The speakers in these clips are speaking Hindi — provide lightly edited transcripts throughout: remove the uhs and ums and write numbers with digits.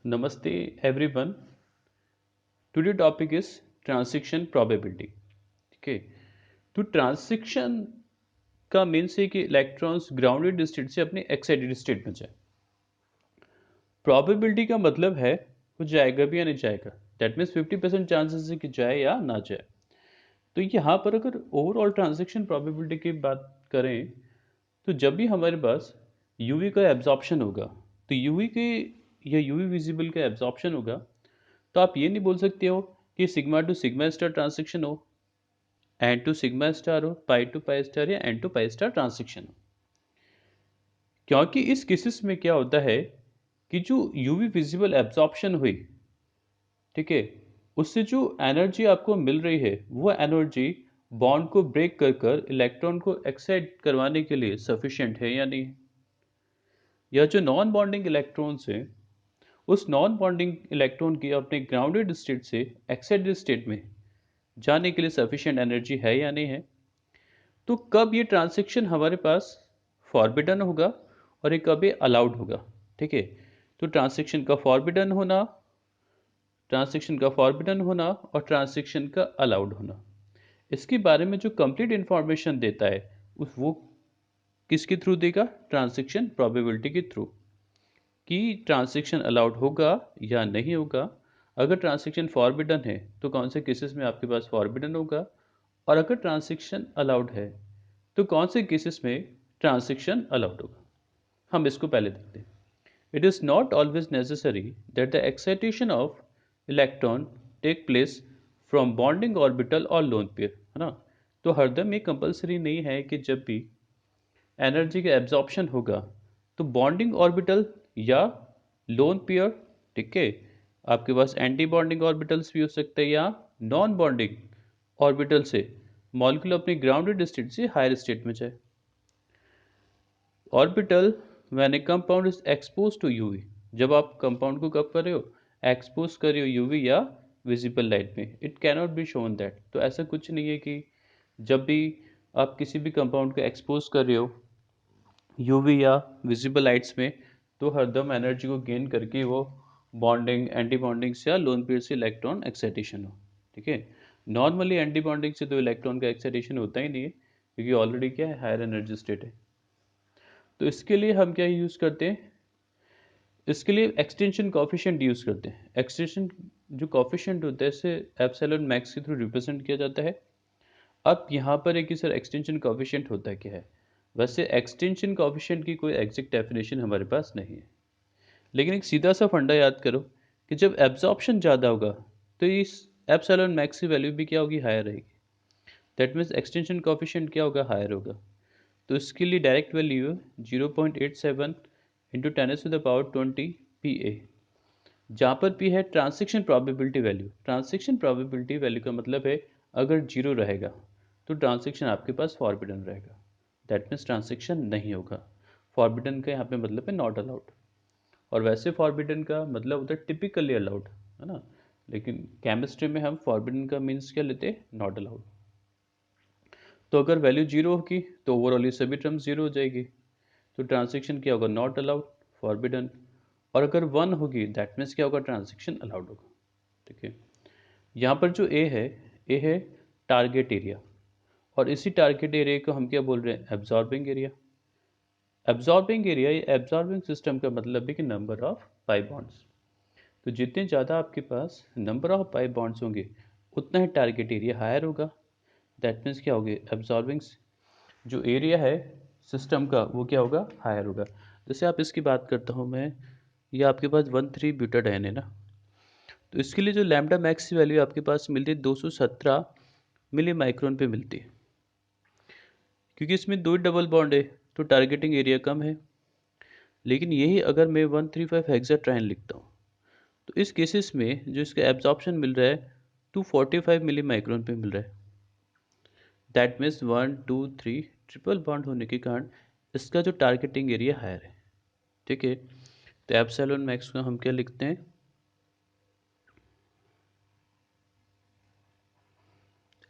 Namaste everyone. Today topic is transition probability. ठीक है, तो ट्रांसिशन का मीन्स है कि इलेक्ट्रॉन्स ग्राउंडेड स्टेट से अपने एक्साइटेड स्टेट में जाए। प्रोबेबिलिटी का मतलब है वो जाएगा भी या नहीं जाएगा। दैट मीन्स 50% चांसेस है कि जाए या ना जाए। तो यहाँ पर अगर ओवरऑल ट्रांजिशन प्रोबेबिलिटी की बात करें तो जब भी हमारे पास यूवी का एब्जॉर्प्शन होगा तो यूवी के या यूवी विजिबल का एब्जॉर्प्शन होगा तो आप ये नहीं बोल सकते हो कि sigma to sigma star transition हो, एन टू सिग्मा स्टार हो, पाई टू पाई स्टार या N to pi star transition हो। क्योंकि इस केसेस में क्या होता है कि जो यूवी विजिबल एब्जॉर्प्शन हुई, ठीक है, उससे जो एनर्जी आपको मिल रही है वो एनर्जी बॉन्ड को ब्रेक कर कर इलेक्ट्रॉन को एक्साइट करवाने के लिए सफिशिएंट है या नहीं। या जो नॉन बॉन्डिंग इलेक्ट्रॉन्स हैं उस नॉन बॉन्डिंग इलेक्ट्रॉन की अपने ग्राउंडेड स्टेट से एक्साइटेड स्टेट में जाने के लिए सफिशिएंट एनर्जी है या नहीं है। तो कब ये ट्रांसिशन हमारे पास फॉरबिडन होगा और ये कब ये अलाउड होगा। ठीक है, तो ट्रांसिशन का फॉरबिडन होना और ट्रांसिशन का अलाउड होना, इसके बारे में जो कंप्लीट इंफॉर्मेशन देता है उस वो किसके थ्रू देगा, ट्रांसिशन प्रोबेबिलिटी के थ्रू, कि ट्रांसिशन अलाउड होगा या नहीं होगा। अगर ट्रांसिशन फॉरबिडन है तो कौन से केसेस में आपके पास फॉरबिडन होगा, और अगर ट्रांसिशन अलाउड है तो कौन से केसेस में ट्रांसिशन अलाउड होगा। हम इसको पहले देखते हैं। It is not always necessary that the excitation of electron take place from bonding orbital और लोन पेयर, है ना। तो हरदम ये कंपलसरी नहीं है कि जब भी एनर्जी का एब्जॉर्प्शन होगा तो बॉन्डिंग ऑर्बिटल या लोन पेयर, ठीक है, आपके पास एंटी बॉन्डिंग ऑर्बिटल्स भी हो सकते हैं या नॉन बॉन्डिंग ऑर्बिटल से मॉलिक्यूल अपनी ग्राउंडेड स्टेट से हायर स्टेट में जाए। Orbital when a compound is expose to UV, जब आप कंपाउंड को कब कर रहे हो, एक्सपोज कर रहे हो यूवी या विजिबल लाइट में, it cannot be shown that. तो ऐसा कुछ नहीं है कि जब भी आप किसी भी कंपाउंड को एक्सपोज कर रहे हो यूवी या विजिबल लाइट्स में तो हरदम एनर्जी को गेन करके वो बॉन्डिंग एंटी बॉन्डिंग से या लोन पेयर से इलेक्ट्रॉन एक्साइटेशन हो। ठीक है, नॉर्मली एंटी बॉन्डिंग से तो इलेक्ट्रॉन का एक्साइटेशन होता ही नहीं है क्योंकि ऑलरेडी क्या है, हायर एनर्जी स्टेट है। तो इसके लिए हम क्या यूज़ करते हैं, इसके लिए एक्सटेंशन कॉफिशिएंट यूज़ करते हैं। एक्सटेंशन जो कॉफिशिएंट होता है इसे एप्सिलॉन मैक्स के थ्रू रिप्रेजेंट किया जाता है। अब यहाँ पर एक ही सर एक्सटेंशन कॉफिशिएंट होता है क्या है, वैसे एक्सटेंशन कॉफिशिएंट की कोई एग्जैक्ट डेफिनेशन हमारे पास नहीं है, लेकिन एक सीधा सा फंडा याद करो कि जब एब्जॉर्प्शन ज़्यादा होगा तो इस एप्सिलॉन मैक्स की वैल्यू भी क्या होगी, हायर रहेगी। दैट मीन्स एक्सटेंशन कॉफिशिएंट क्या होगा, हायर होगा। तो इसके लिए डायरेक्ट वैल्यू है 0.87 इंटू 10⁻20 पी ए, जहाँ पर पी है transition probability value. Transition probability value का मतलब है अगर जीरो रहेगा तो ट्रांसिशन आपके पास फॉरबिडन रहेगा। दैट मीन्स ट्रांसिशन नहीं होगा। फॉरबिडन का यहाँ पे मतलब है नॉट अलाउड, और वैसे फॉरबिडन का मतलब होता है टिपिकली अलाउड, है ना। लेकिन केमिस्ट्री में हम फॉरबिडन का मीन्स क्या लेते हैं, नॉट अलाउड। तो अगर वैल्यू जीरो होगी तो ओवरऑल ये सभी टर्म्स जीरो हो जाएगी, तो ट्रांसिशन क्या होगा, नॉट अलाउड, फॉरबिडन। और अगर वन होगी दैट मीन्स क्या होगा, ट्रांसिशन अलाउड होगा। ठीक है, यहाँ पर जो ए है टारगेट एरिया, और इसी टारगेट एरिया को हम क्या बोल रहे हैं, एब्जॉर्बिंग एरिया। एब्जॉर्बिंग एरिया, ये एब्जॉर्बिंग सिस्टम का मतलब है कि नंबर ऑफ पाई बॉन्ड्स। तो जितने ज़्यादा आपके पास नंबर ऑफ पाई बॉन्ड्स होंगे उतना ही टारगेट एरिया हायर होगा। दैट मीन्स क्या होगी, एब्जॉर्बिंग जो एरिया है सिस्टम का वो क्या होगा, हायर होगा। जैसे आप इसकी बात करता हूँ मैं, ये आपके पास 1,3 ब्यूटाडाइन है ना, तो इसके लिए जो लैम्डा मैक्स की वैल्यू आपके पास मिलती है 217 मिली माइक्रोन पे मिलती है, क्योंकि इसमें दो डबल बॉन्ड है तो टारगेटिंग एरिया कम है। लेकिन यही अगर मैं 135 हेक्साट्राइन लिखता हूँ तो इस केसेस में जो इसका एब्जॉर्प्शन मिल रहा है 245 मिली माइक्रोन पे मिल रहा है। दैट मीन्स 1 2 3 ट्रिपल बॉन्ड होने के कारण इसका जो टारगेटिंग एरिया हायर है। ठीक है, तो एप्सिलॉन मैक्स को हम क्या लिखते हैं,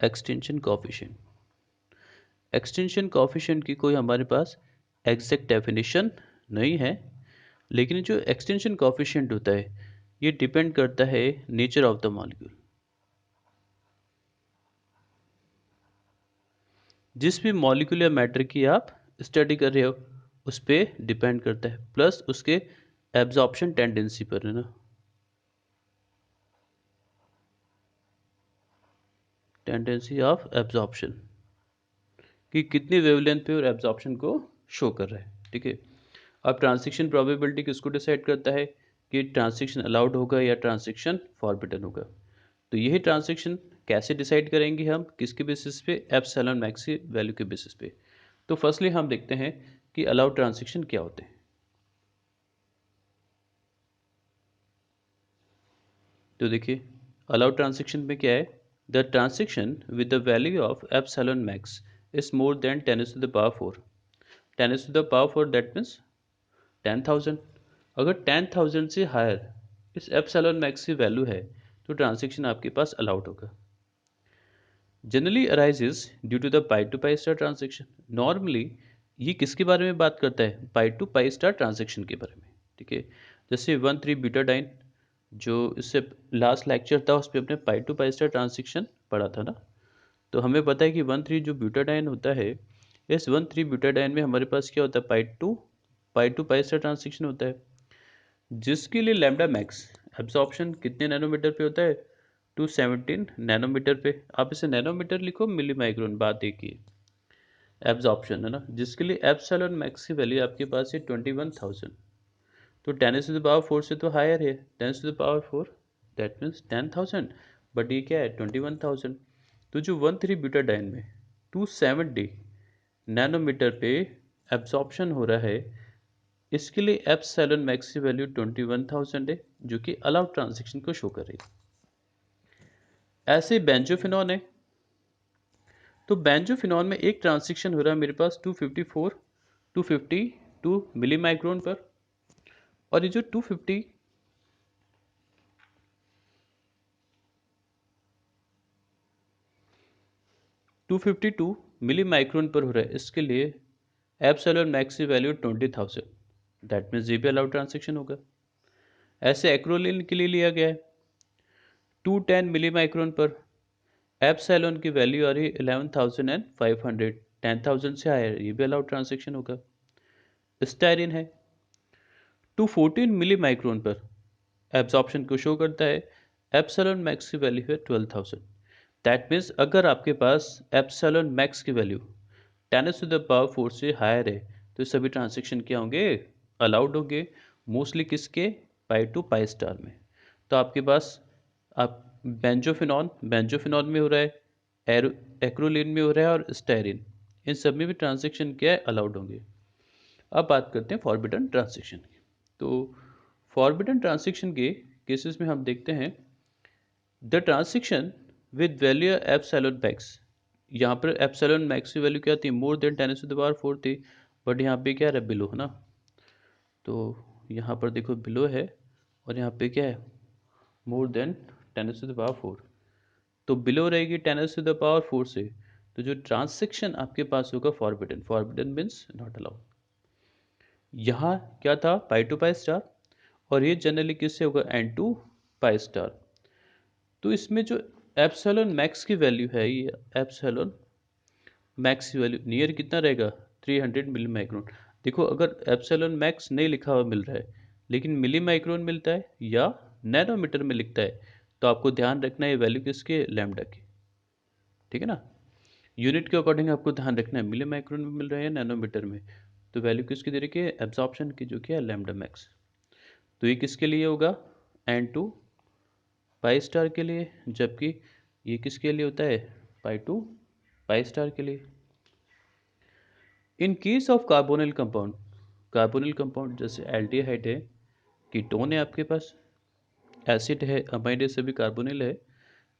एक्सटेंशन कॉफिशिएंट। एक्सटेंशन कॉफिशिएंट की कोई हमारे पास एग्जैक्ट डेफिनेशन नहीं है, लेकिन जो एक्सटेंशन कॉफिशिएंट होता है ये डिपेंड करता है नेचर ऑफ द मॉलिक्यूल। जिस भी मॉलिक्यूल या मैटर की आप स्टडी कर रहे हो उस पर डिपेंड करता है, प्लस उसके एब्जॉर्प्शन टेंडेंसी पर, है ना। टेंडेंसी ऑफ एब्जॉर्प्शन कि कितनी वेवलेंथ पे और एब्जॉर्प्शन को शो कर रहा है, ठीक है। अब ट्रांजिशन प्रोबेबिलिटी किसको डिसाइड करता है कि ट्रांजिशन अलाउड होगा या ट्रांजिशन फॉरबिडन होगा। तो यही ट्रांजिशन कैसे डिसाइड करेंगे हम, किसके बेसिस पे, एप्सिलॉन मैक्स की वैल्यू के बेसिस पे। तो फर्स्टली हम देखते हैं कि अलाउड ट्रांजिशन क्या होते हैं। तो देखिए अलाउड ट्रांजिशन में क्या है, the transition with the value of epsilon max is more than 10⁴। 10⁴ that means 10,000। अगर 10,000 से हायर इस एप्सिलॉन मैक्स की वैल्यू है तो ट्रांजैक्शन आपके पास अलाउड होगा। Generally arises due to the pi to pi star transaction. Normally ये किसके बारे में बात करता है, pi to pi star transaction के बारे में, ठीक है। जैसे 1,3-ब्यूटाडाइन जो इससे लास्ट लेक्चर था उस पर अपने पाई टू पाई स्टार ट्रांजैक्शन पढ़ा था ना। तो हमें पता है कि 1,3 जो ब्यूटाडाइन होता है, इस 1,3-ब्यूटाडाइन में हमारे पास क्या होता है, pi to pi star transaction होता है, जिसके लिए लैम्डा मैक्स एब्जॉर्प्शन कितने नैनोमीटर पे होता है, 217 नैनोमीटर पे। आप इसे नैनोमीटर लिखो, मिली माइक्रोन, बात एक ही है। एब्जॉर्प्शन है ना, जिसके लिए एप्सिलॉन मैक्स की वैल्यू आपके पास है 21,000। तो 10⁴ से तो हायर है, 10⁴ दैट मीन्स 10,000, बट ये क्या है 21,000। तो जो 1,3-ब्यूटाडाइन में 270 नैनोमीटर पे एब्जॉर्प्शन हो रहा है, इसके लिए एप्सिलॉन मैक्स की वैल्यू 21,000 है, जो कि अलाउड ट्रांजैक्शन को शो कर रही है। ऐसे बेंजोफिनॉन है, तो बेंजोफिनॉन में एक ट्रांजैक्शन हो रहा है मेरे पास 252 मिली माइक्रोन पर, और ये जो 252 मिली माइक्रोन पर हो रहा है, इसके लिए एप्सिलॉन मैक्स की वैल्यू 20,000, दैट मीन्स ये भी अलाउड ट्रांजैक्शन होगा। ऐसे एक्रोलिन के लिए लिया गया है 210 मिली माइक्रोन पर, एप्सिलॉन की वैल्यू आ रही है 11,500, 10,000 से हायर, ये भी अलाउड ट्रांजैक्शन होगा। स्टायरिन है 214 मिली माइक्रोन पर, एब्जॉर्प्शन को शो करता है, एप्सिलॉन मैक्स की वैल्यू है 12,000। दैट मीन्स अगर आपके पास एप्सिलॉन मैक्स की वैल्यू 10⁴ से हायर है तो सभी ट्रांजैक्शन क्या होंगे, अलाउड होंगे। मोस्टली किसके, पाई टू पाई स्टार में। तो आपके पास आप बेंजोफिनॉन में हो रहा है, एक्रोलिन में हो रहा है, और स्टायरिन, इन सब में भी ट्रांजैक्शन क्या है, अलाउड होंगे। अब बात करते हैं फॉरबिडन ट्रांजैक्शन की। तो फॉरबिडन ट्रांजैक्शन के केसेस में हम देखते हैं the transaction with value epsilon max. यहाँ पर एप्सिलॉन मैक्स की वैल्यू क्या थी, मोर देन 10⁴ थी, बट यहाँ पे क्या है, बिलो है ना। तो यहाँ पर देखो बिलो है, और यहाँ पे क्या है, मोर देन 10⁴। तो बिलो रहेगी 10⁴ से, तो जो ट्रांजैक्शन आपके पास होगा forbidden, forbidden means not allowed. यहाँ क्या था, पाई टू पाई स्टार, और ये जनरली किससे होगा, एन टू पाई स्टार। तो इसमें जो एप्सिलॉन मैक्स की वैल्यू है, ये एप्सिलॉन मैक्स की वैल्यू नियर कितना रहेगा, 300 मिली माइक्रोन। देखो अगर एप्सिलॉन मैक्स नहीं लिखा हुआ मिल रहा है, लेकिन मिली माइक्रोन मिलता है या नैनोमीटर में लिखता है, तो आपको ध्यान रखना है वैल्यू किसके, लैम्डा की, ठीक है ना। यूनिट के अकॉर्डिंग आपको ध्यान रखना है, मिली माइक्रोन में मिल रहा है या नैनोमीटर में। तो वैल्यू किसकी दे रखी है, एब्जॉर्प्शन की, जो कि है लैम्डा मैक्स। तो ये किसके लिए होगा, एन टू पाई स्टार के लिए, जबकि ये किसके लिए होता है, पाई टू पाई स्टार के लिए। In case of carbonyl compound जैसे एल्डिहाइड है, कीटोन है आपके पास, एसिड है, अमाइड है, सभी कार्बोनिल है,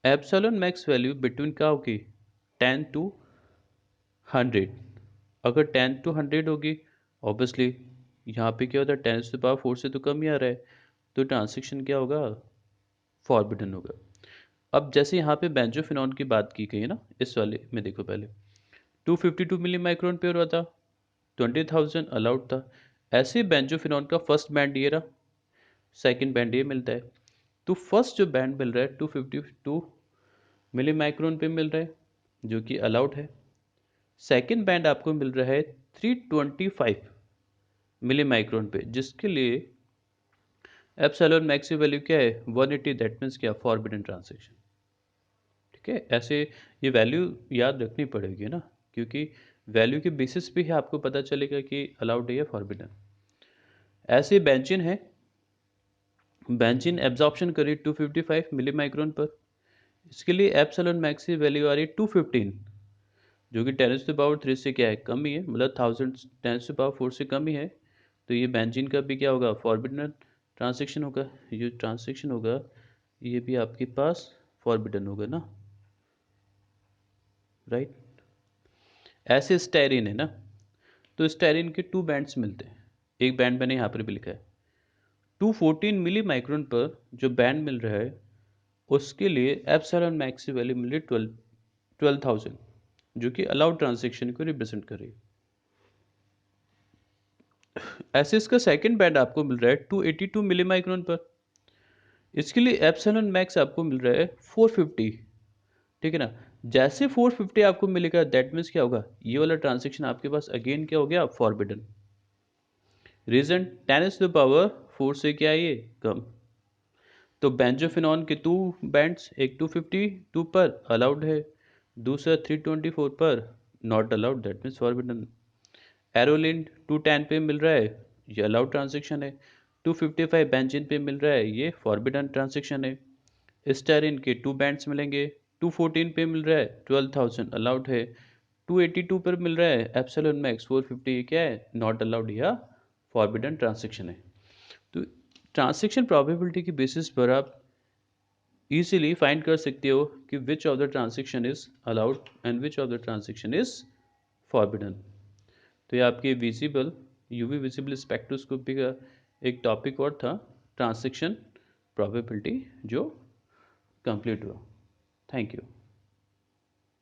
एप्सिलॉन मैक्स वैल्यू बिटवीन क्या होगी, 10 to 100। अगर 10 to 100 होगी, ऑब्वियसली यहाँ पे क्या होता है, 10⁴ से तो कम ही आ रहा है, तो ट्रांजैक्शन क्या होगा, फॉरबिडन होगा। अब जैसे यहाँ पे बेंजोफिनॉन की बात की गई है ना, इस वाले में देखो पहले 252 मिली माइक्रोन पे हो रहा था, 20,000 अलाउड था। ऐसे बेंजोफिनॉन का फर्स्ट बैंड ये रहा, सेकंड बैंड ये मिलता है। तो फर्स्ट जो बैंड मिल रहा है 252 मिली माइक्रोन पे मिल रहा है, जो कि अलाउड है। सेकेंड बैंड आपको मिल रहा है 325 मिली माइक्रोन पे, जिसके लिए एप्सिलॉन मैक्स की वैल्यू क्या है 180, दैट मीन्स क्या, फॉरबिडन ट्रांजैक्शन। ठीक है, ऐसे ये वैल्यू याद रखनी पड़ेगी ना, क्योंकि वैल्यू के बेसिस पे ही आपको पता चलेगा कि अलाउड है या फॉरबिडन। ऐसे बेंजीन है, बेंजीन एब्जॉर्प्शन करी 255 मिली माइक्रोन पर, इसके लिए एप्सिलॉन मैक्स की वैल्यू आ रही है 215, जो कि 10⁻³ से क्या है, कम ही है, मतलब 1010⁻⁴ से कम ही है। तो ये बेंजीन का भी क्या होगा, फॉरबिडन ट्रांजैक्शन होगा। ये ट्रांजैक्शन होगा ये भी आपके पास फॉरबिडन होगा ना, राइट। ऐसे स्टेरिन है ना, तो स्टेरिन के 2 बैंड्स मिलते हैं। एक बैंड मैंने यहाँ पर भी लिखा है 214 मिली माइक्रोन पर, जो बैंड मिल रहा है उसके लिए एप्सिलॉन मैक्स की वैल्यू मिल रही है 12,000, जो कि अलाउड ट्रांजैक्शन को रिप्रेजेंट कर रही है। ऐसे इसका सेकंड बैंड आपको मिल रहा है 282 मिली माइक्रोन पर, इसके लिए एप्सिलॉन मैक्स आपको मिल रहा है 450। ठीक है ना, जैसे 450 आपको मिलेगा दैट मीन्स क्या होगा, ये वाला ट्रांजैक्शन आपके पास अगेन क्या हो गया, फॉरबिडन। रीजन 10⁻⁴ से क्या है ये, कम। तो बेंजोफिनॉन के 2 बैंड्स, एक 252 पर अलाउड है, दूसरा 324 पर not allowed, that means forbidden. एरोलिन 210 पे मिल रहा है, ये अलाउड ट्रांजैक्शन है। 255 बेंजीन पे मिल रहा है, ये फॉरबिडन ट्रांजैक्शन है। स्टेरिन के 2 बैंड्स मिलेंगे, 214 पे मिल रहा है 12,000 अलाउड है, 282 पर मिल रहा है एप्सिलॉन मैक्स 450, क्या है, नॉट अलाउड या फॉरबिडन ट्रांजैक्शन है। तो ट्रांजैक्शन प्रोबेबिलिटी की बेसिस पर आप इजीली फाइंड कर सकते हो कि which of the transaction is allowed and which of the transaction is forbidden. तो ये आपके विजिबल यूवी विजिबल स्पेक्ट्रोस्कोपी का एक टॉपिक और था, ट्रांजैक्शन प्रोबेबिलिटी, जो कंप्लीट हुआ। Thank you.